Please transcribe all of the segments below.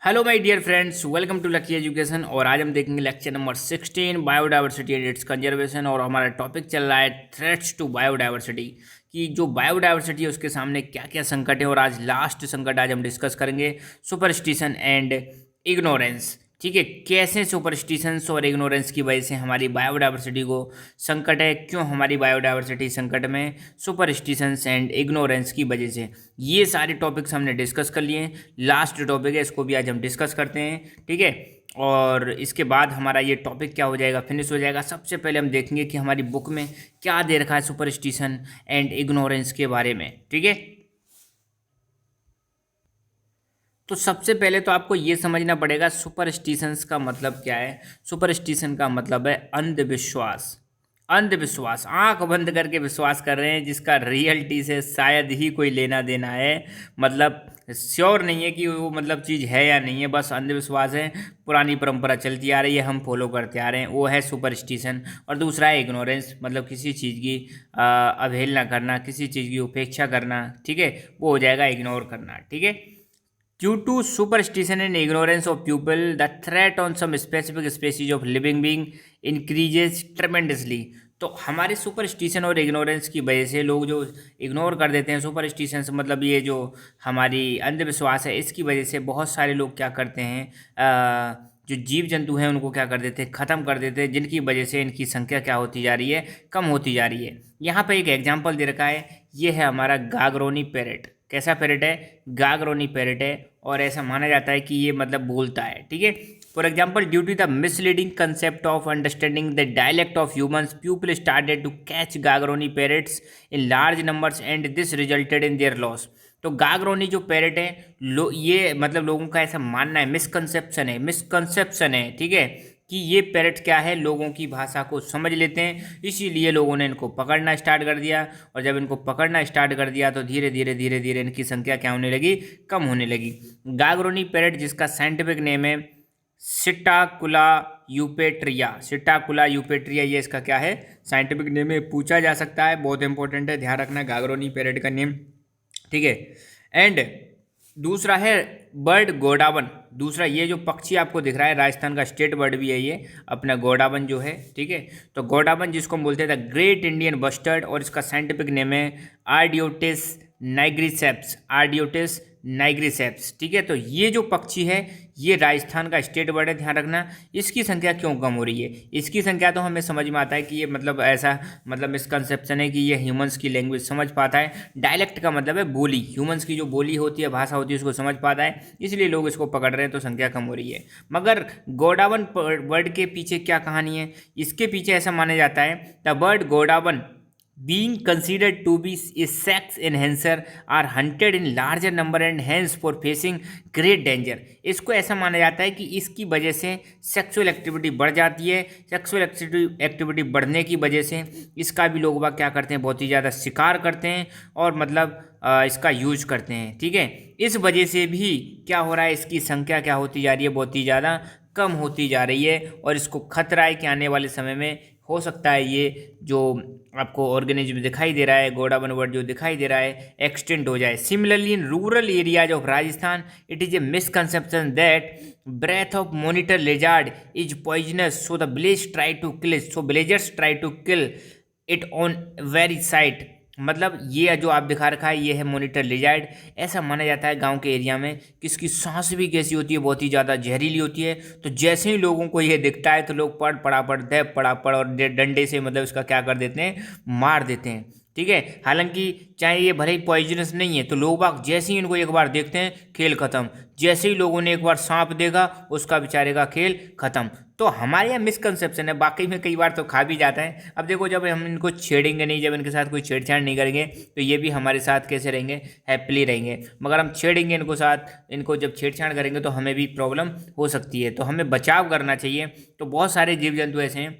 Hello my dear friends, welcome to lucky education. और आज हम देखेंगे lecture number 16 biodiversity and its conservation. और हमारा टॉपिक चल रहा है थ्रेट्स टू बायोडाइवर्सिटी, कि जो बायोडाइवर्सिटी है उसके सामने क्या क्या संकट है। और आज लास्ट संकट आज हम डिस्कस करेंगे सुपरस्टिशन एंड इग्नोरेंस। ठीक है, कैसे सुपरस्टिशंस और इग्नोरेंस की वजह से हमारी बायोडाइवर्सिटी को संकट है, क्यों हमारी बायोडाइवर्सिटी संकट में सुपरस्टिशंस एंड इग्नोरेंस की वजह से। ये सारे टॉपिक्स हमने डिस्कस कर लिए हैं। लास्ट टॉपिक है, इसको भी आज हम डिस्कस करते हैं। ठीक है, और इसके बाद हमारा ये टॉपिक क्या हो जाएगा, फिनिश हो जाएगा। सबसे पहले हम देखेंगे कि हमारी बुक में क्या दे रखा है सुपरस्टिशन एंड इग्नोरेंस के बारे में। ठीक है, तो सबसे पहले तो आपको ये समझना पड़ेगा सुपरस्टिशंस का मतलब क्या है। सुपरस्टिशन का मतलब है अंधविश्वास। अंधविश्वास, आंख बंद करके विश्वास कर रहे हैं जिसका रियलिटी से शायद ही कोई लेना देना है। मतलब श्योर नहीं है कि वो मतलब चीज़ है या नहीं है, बस अंधविश्वास है। पुरानी परंपरा चलती आ रही है, हम फॉलो करते आ रहे हैं, वो है सुपरस्टिशन। और दूसरा है इग्नोरेंस, मतलब किसी चीज़ की अवहेलना करना, किसी चीज़ की उपेक्षा करना। ठीक है, वो हो जाएगा इग्नोर करना। ठीक है, Due to superstition and ignorance of people, the threat on some specific species of living being increases tremendously. तो हमारे सुपरस्टिशन और इग्नोरेंस की वजह से लोग जो इग्नोर कर देते हैं, सुपरस्टिशन से मतलब ये जो हमारी अंधविश्वास है, इसकी वजह से बहुत सारे लोग क्या करते हैं, जो जीव जंतु हैं उनको क्या कर देते हैं, ख़त्म कर देते हैं, जिनकी वजह से इनकी संख्या क्या होती जा रही है, कम होती जा रही है। यहाँ पे एक एग्जाम्पल दे रखा है, ये है हमारा गागरोनी पैरेट। कैसा पैरेट है? गागरोनी पैरेट है। और ऐसा माना जाता है कि ये मतलब बोलता है। ठीक है, for example, due to the misleading concept of understanding the dialect of humans, people started to catch Gagroni parrots in large numbers and this resulted in their loss. तो गागरोनी जो पैरेट है, ये मतलब लोगों का ऐसा मानना है, मिसकंसेप्शन है। ठीक है, कि ये पैरेट क्या है, लोगों की भाषा को समझ लेते हैं, इसीलिए लोगों ने इनको पकड़ना स्टार्ट कर दिया। और जब इनको पकड़ना स्टार्ट कर दिया तो धीरे धीरे धीरे धीरे इनकी संख्या क्या होने लगी, कम होने लगी। गागरोनी पैरेट, जिसका साइंटिफिक नेम है सिटाकुला यूपेट्रिया, सिटाकुला यूपेट्रिया, ये इसका क्या है, साइंटिफिक नेम है। पूछा जा सकता है, बहुत इंपॉर्टेंट है, ध्यान रखना गागरोनी पैरेट का नेम। ठीक है, एंड दूसरा है बर्ड गोडावन। दूसरा, ये जो पक्षी आपको दिख रहा है, राजस्थान का स्टेट बर्ड भी है ये अपना, गोडावन जो है। ठीक है, तो गोडावन जिसको हम बोलते हैं द ग्रेट इंडियन बस्टर्ड, और इसका साइंटिफिक नेम है आर्डियोटिस नाइग्रिसेप्स, आर्डियोटिस नाइग्रिसेप्स। ठीक है, तो ये जो पक्षी है ये राजस्थान का स्टेट बर्ड है, ध्यान रखना। इसकी संख्या क्यों कम हो रही है, इसकी संख्या तो हमें समझ में आता है कि ये मतलब ऐसा मतलब मिसकंसेप्शन है कि ये ह्यूमंस की लैंग्वेज समझ पाता है। डायलेक्ट का मतलब है बोली, ह्यूमंस की जो बोली होती है, भाषा होती है, उसको समझ पाता है, इसलिए लोग इसको पकड़ रहे हैं, तो संख्या कम हो रही है। मगर गोडावन बर्ड के पीछे क्या कहानी है, इसके पीछे ऐसा माना जाता है the bird godown being considered to be a sex enhancer are hunted in larger number and hence for facing great danger। इसको ऐसा माना जाता है कि इसकी वजह से सेक्सुअल एक्टिविटी बढ़ जाती है। सेक्सुअल एक्टिविटी बढ़ने की वजह से इसका भी लोग बाग क्या करते हैं, बहुत ही ज़्यादा शिकार करते हैं और मतलब इसका यूज करते हैं। ठीक है, इस वजह से भी क्या हो रहा है, इसकी संख्या क्या होती जा रही है, बहुत ही ज़्यादा कम होती जा रही है। और इसको खतरा है कि आने वाले समय में हो सकता है ये जो आपको ऑर्गेनिज्म दिखाई दे रहा है, गोडावन बर्ड जो दिखाई दे रहा है, एक्सटेंड हो जाए। Similarly in rural areas of Rajasthan it is a misconception that breath of monitor lizard is poisonous, so the village try to kill, so villagers try to kill it on very sight. मतलब ये जो आप दिखा रखा है ये है monitor lizard. ऐसा माना जाता है गांव के एरिया में कि इसकी सांस भी कैसी होती है, बहुत ही ज़्यादा जहरीली होती है। तो जैसे ही लोगों को ये दिखता है तो लोग पड़ापड़ दैप पड़ापड़ और डंडे से मतलब इसका क्या कर देते हैं, मार देते हैं। ठीक है, हालांकि चाहे ये भले ही पॉइजनस नहीं है, तो लोग बाग जैसे ही इनको एक बार देखते हैं, खेल खत्म। जैसे ही लोगों ने एक बार सांप देखा, उसका बेचारे का खेल खत्म। तो हमारे यहाँ मिसकंसेप्शन है, बाकी में कई बार तो खा भी जाता है। अब देखो, जब हम इनको छेड़ेंगे नहीं, जब इनके साथ कोई छेड़छाड़ नहीं करेंगे, तो ये भी हमारे साथ कैसे रहेंगे, हैप्पीली रहेंगे। मगर हम छेड़ेंगे इनको साथ, इनको जब छेड़छाड़ करेंगे तो हमें भी प्रॉब्लम हो सकती है। तो हमें बचाव करना चाहिए। तो बहुत सारे जीव जंतु ऐसे हैं,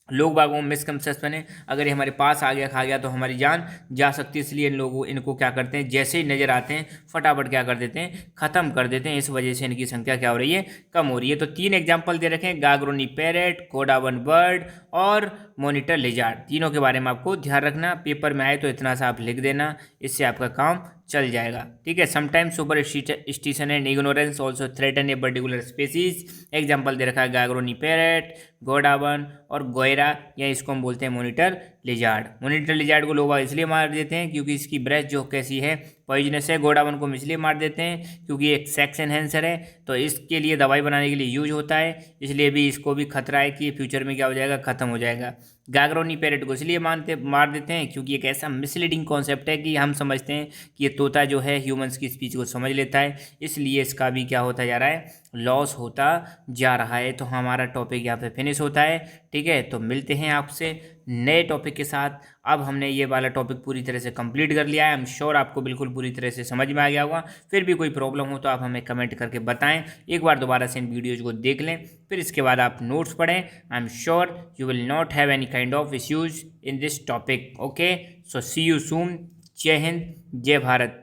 लोग बागों में मिसकंसेप्शन है, अगर ये हमारे पास आ गया, खा गया, तो हमारी जान जा सकती है। इसलिए इनको क्या करते हैं, जैसे ही नज़र आते हैं फटाफट क्या कर देते हैं, ख़त्म कर देते हैं। इस वजह से इनकी संख्या क्या हो रही है, कम हो रही है। तो 3 एग्जाम्पल दे रखे हैं, गागरोनी पैरेट, गोडावन बर्ड और मॉनिटर लिजार्ड। तीनों के बारे में आपको ध्यान रखना, पेपर में आए तो इतना सा आप लिख देना, इससे आपका काम चल जाएगा। ठीक है, sometimes superstition and ignorance also threaten a particular species. Example दे रखा है गागरोनी पैरेट, गोडावन और गोयरा, या इसको हम बोलते हैं मोनिटर लिजार्ड। मोनिटर लिजार्ड को लोग इसलिए मार देते हैं क्योंकि इसकी ब्रेथ जो कैसी है, पॉइजनस है। गोडावन को हम इसलिए मार देते हैं क्योंकि एक सेक्स एनहेंसर है, तो इसके लिए दवाई बनाने के लिए यूज होता है, इसलिए भी इसको भी खतरा है कि फ्यूचर में क्या हो जाएगा, खत्म हो जाएगा। गागरोनी पैरेट को इसलिए मार देते हैं क्योंकि एक ऐसा मिसलीडिंग कॉन्सेप्ट है कि हम समझते हैं कि ये तोता जो है ह्यूमंस की स्पीच को समझ लेता है, इसलिए इसका भी क्या होता जा रहा है, लॉस होता जा रहा है। तो हमारा टॉपिक यहाँ पे फिनिश होता है। ठीक है, तो मिलते हैं आपसे नए टॉपिक के साथ। अब हमने ये वाला टॉपिक पूरी तरह से कंप्लीट कर लिया है। आई एम श्योर आपको बिल्कुल पूरी तरह से समझ में आ गया होगा। फिर भी कोई प्रॉब्लम हो तो आप हमें कमेंट करके बताएं, एक बार दोबारा से इन वीडियोज़ को देख लें, फिर इसके बाद आप नोट्स पढ़ें। I am sure you will not have any kind of issues in this topic. Okay, so see you soon. जय हिंद, जय भारत।